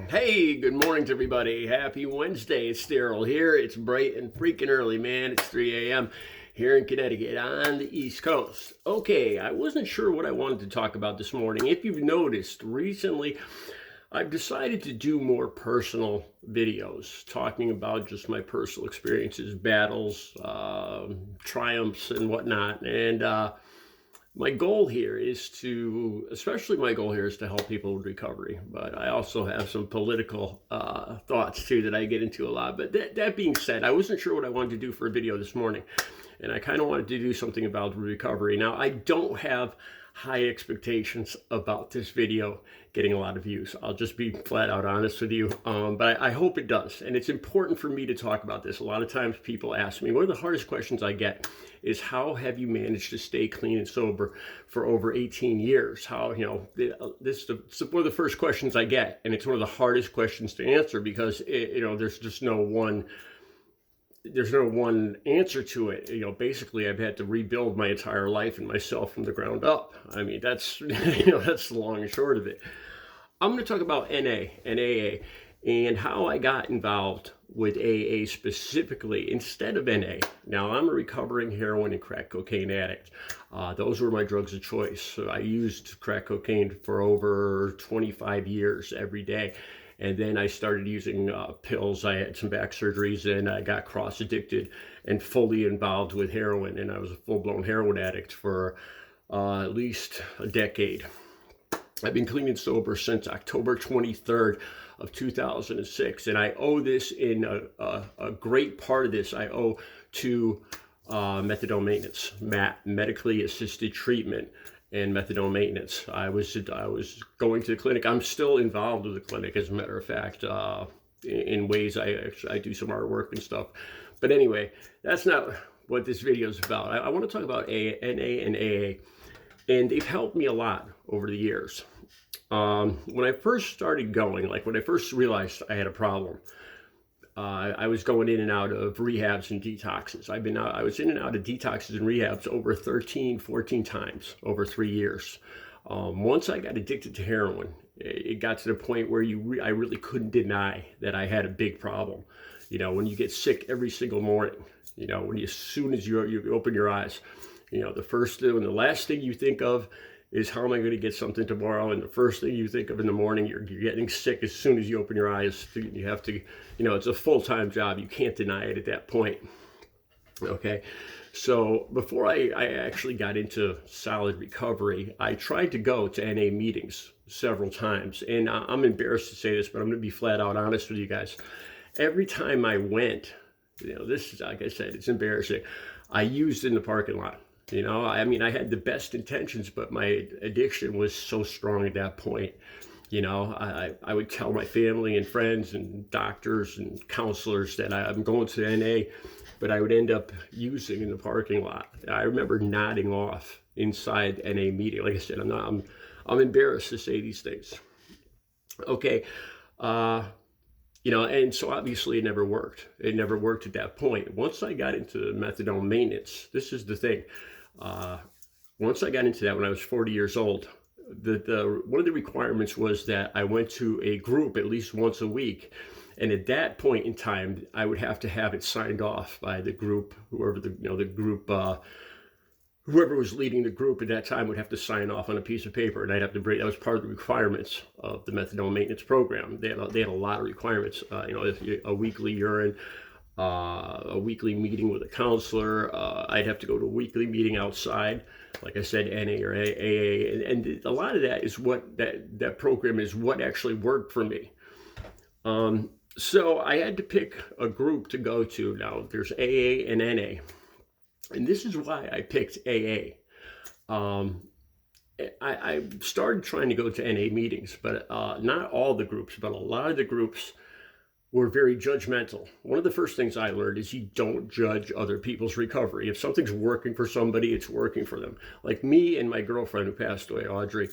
Hey, good morning to everybody. Happy Wednesday. It's Daryl here. It's bright and freaking early, man. It's 3 a.m. here in Connecticut on the East Coast. Okay, I wasn't sure what I wanted to talk about this morning. If you've noticed, recently I've decided to do more personal videos, talking about just my personal experiences, battles, triumphs, and whatnot. And my goal here is to, especially my goal here is to help people with recovery. But I also have some political thoughts too that I get into a lot. But that being said, I wasn't sure what I wanted to do for a video this morning. And I kind of wanted to do something about recovery. Now, I don't have high expectations about this video getting a lot of views. I'll just be flat out honest with you. But I hope it does. And it's important for me to talk about this. A lot of times people ask me, one of the hardest questions I get is, how have you managed to stay clean and sober for over 18 years? How, this is one of the first questions I get. And it's one of the hardest questions to answer because, there's just no one answer to it. Basically I've had to rebuild my entire life and myself from the ground up. I mean, that's, that's the long and short of it. I'm going to talk about NA and AA and how I got involved with AA specifically instead of NA. Now, I'm a recovering heroin and crack cocaine addict. Those were my drugs of choice. So I used crack cocaine for over 25 years every day. And then I started using pills. I had some back surgeries and I got cross-addicted and fully involved with heroin. And I was a full-blown heroin addict for at least a decade. I've been clean and sober since October 23rd of 2006. And I owe this in a great part of this I owe to methadone maintenance, medically assisted treatment, and methadone maintenance. I was going to the clinic. I'm still involved with the clinic, as a matter of fact, in ways I do some artwork and stuff. But anyway, that's not what this video is about. I want to talk about NA and AA, and they've helped me a lot over the years. When I first started going, like when I first realized I had a problem, I was going in and out of rehabs and detoxes. I was in and out of detoxes and rehabs over 13, 14 times over 3 years. Once I got addicted to heroin, it got to the point where I really couldn't deny that I had a big problem. When you get sick every single morning, as soon as you open your eyes, the last thing you think of is, how am I going to get something tomorrow? And the first thing you think of in the morning, you're getting sick as soon as you open your eyes. You have to, it's a full-time job. You can't deny it at that point. Okay. So before I actually got into solid recovery, I tried to go to NA meetings several times. And I'm embarrassed to say this, but I'm going to be flat out honest with you guys. Every time I went, this is, like I said, it's embarrassing. I used in the parking lot. I had the best intentions, but my addiction was so strong at that point. I would tell my family and friends and doctors and counselors that I'm going to NA, but I would end up using in the parking lot. I remember nodding off inside NA meeting. Like I said, I'm embarrassed to say these things. Okay. And so obviously it never worked. It never worked at that point. Once I got into methadone maintenance, this is the thing. Once I got into that when I was 40 years old, one of the requirements was that I went to a group at least once a week. And at that point in time, I would have to have it signed off by the group, whoever whoever was leading the group at that time would have to sign off on a piece of paper, and I'd have to that was part of the requirements of the methadone maintenance program. They had a lot of requirements, a weekly urine, a weekly meeting with a counselor. I'd have to go to a weekly meeting outside, like I said, NA or AA, and a lot of that is what that program is what actually worked for me. So I had to pick a group to go to. Now there's AA and NA. And this is why I picked AA. I started trying to go to NA meetings, but not all the groups, but a lot of the groups were very judgmental. One of the first things I learned is you don't judge other people's recovery. If something's working for somebody, it's working for them. Like me and my girlfriend who passed away, Audrey,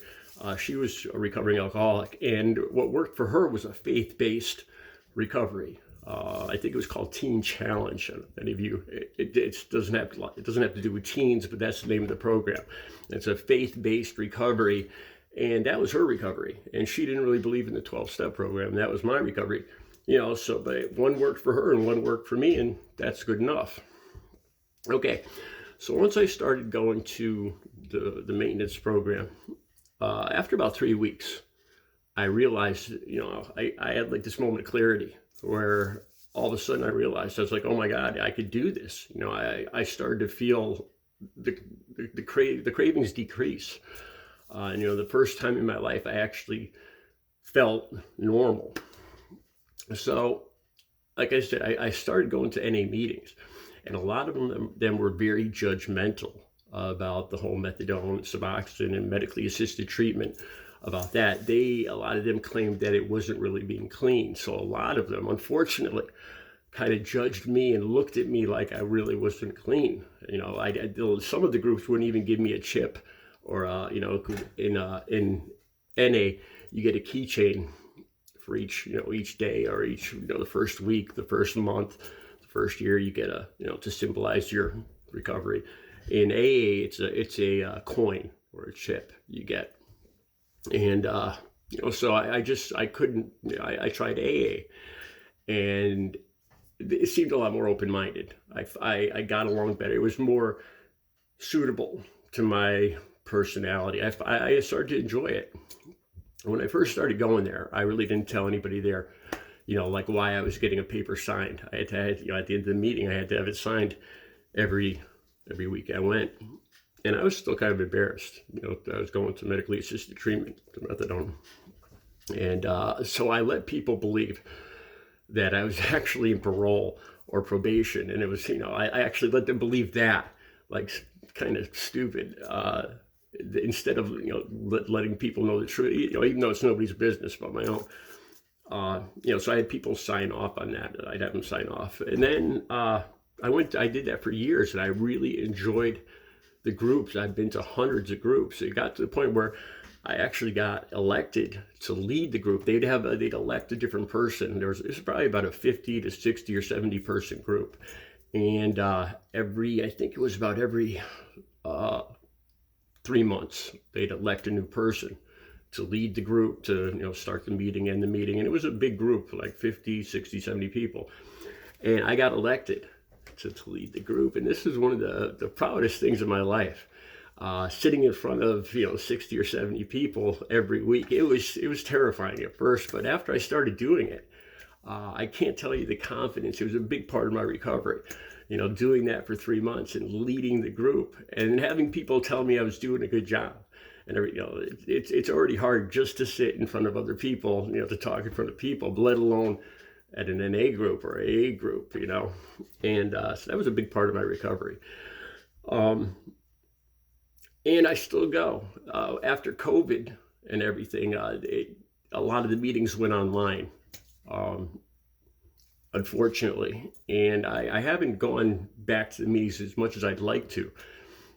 she was a recovering alcoholic. And what worked for her was a faith-based recovery. I think it was called Teen Challenge. Any of you, it doesn't have to do with teens, but that's the name of the program. It's a faith-based recovery, And that was her recovery. And she didn't really believe in the 12-step program. That was my recovery. So but one worked for her and one worked for me, and that's good enough. Okay, so once I started going to the maintenance program, after about 3 weeks, I realized, I had like this moment of clarity where all of a sudden I realized, I was like, oh my God, I could do this. I started to feel the cravings decrease. The first time in my life I actually felt normal. So, like I said, I started going to NA meetings, and a lot of them were very judgmental about the whole methadone, Suboxone, and medically assisted treatment. About that, a lot of them claimed that it wasn't really being clean. So a lot of them, unfortunately, kind of judged me and looked at me like I really wasn't clean. Some of the groups wouldn't even give me a chip, or in NA, you get a keychain for each day, or each, the first week, the first month, the first year, you get to symbolize your recovery. In AA, it's a coin or a chip you get. And, so I couldn't, I tried AA, and it seemed a lot more open-minded. I got along better. It was more suitable to my personality. I started to enjoy it. When I first started going there, I really didn't tell anybody there, like why I was getting a paper signed. I had to, at the end of the meeting, I had to have it signed every week I went. And I was still kind of embarrassed, I was going to medically assisted treatment, to methadone. And so I let people believe that I was actually in parole or probation. And it was, I actually let them believe that, like, kind of stupid, instead of, letting people know the truth, even though it's nobody's business but my own. So I had people sign off on that. I'd have them sign off. And then I did that for years, and I really enjoyed the groups. I've been to hundreds of groups. It got to the point where I actually got elected to lead the group. They'd elect a different person. It was probably about a 50 to 60 or 70 person group. And I think it was about every 3 months, they'd elect a new person to lead the group, to, start the meeting, end the meeting. And it was a big group, like 50, 60, 70 people. And I got elected to lead the group. And this is one of the proudest things of my life. Sitting in front of 60 or 70 people every week. It was terrifying at first, but after I started doing it, I can't tell you the confidence. It was a big part of my recovery. Doing that for 3 months and leading the group and having people tell me I was doing a good job. And it's already hard just to sit in front of other people, to talk in front of people, let alone at an NA group or AA group, And so that was a big part of my recovery. And I still go. After COVID and everything, a lot of the meetings went online, unfortunately. And I haven't gone back to the meetings as much as I'd like to.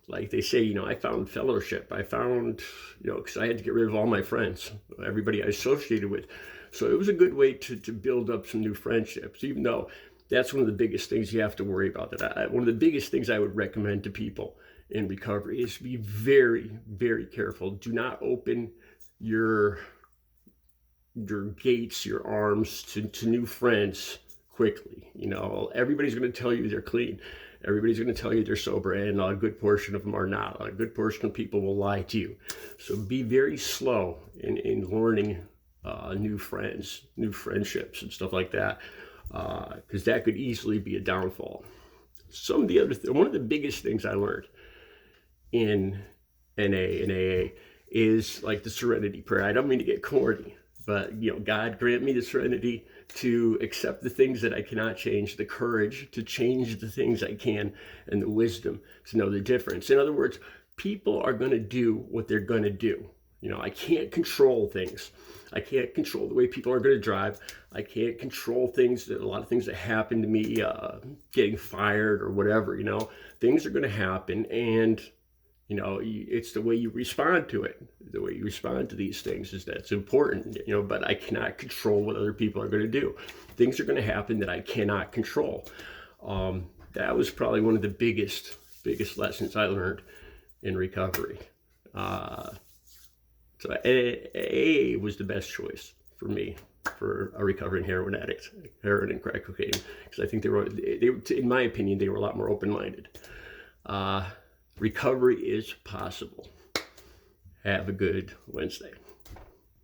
Like they say, I found fellowship. I found, because I had to get rid of all my friends, everybody I associated with. So it was a good way to build up some new friendships, even though that's one of the biggest things you have to worry about. One of the biggest things I would recommend to people in recovery is to be very, very careful. Do not open your gates, your arms to new friends quickly. Everybody's going to tell you they're clean. Everybody's going to tell you they're sober, and a good portion of them are not. A good portion of people will lie to you. So be very slow in learning new friends, new friendships, and stuff like that, because that could easily be a downfall. One of the biggest things I learned in NA and AA is like the serenity prayer. I don't mean to get corny, but God grant me the serenity to accept the things that I cannot change, the courage to change the things I can, and the wisdom to know the difference. In other words, people are going to do what they're going to do. I can't control things. I can't control the way people are going to drive. I can't control a lot of things that happen to me, getting fired or whatever. Things are going to happen, and it's the way you respond to it. The way you respond to these things that's important, but I cannot control what other people are going to do. Things are going to happen that I cannot control. That was probably one of the biggest lessons I learned in recovery. So AA was the best choice for me for a recovering heroin addict, heroin and crack cocaine, because I think they, in my opinion, they were a lot more open-minded. Recovery is possible. Have a good Wednesday.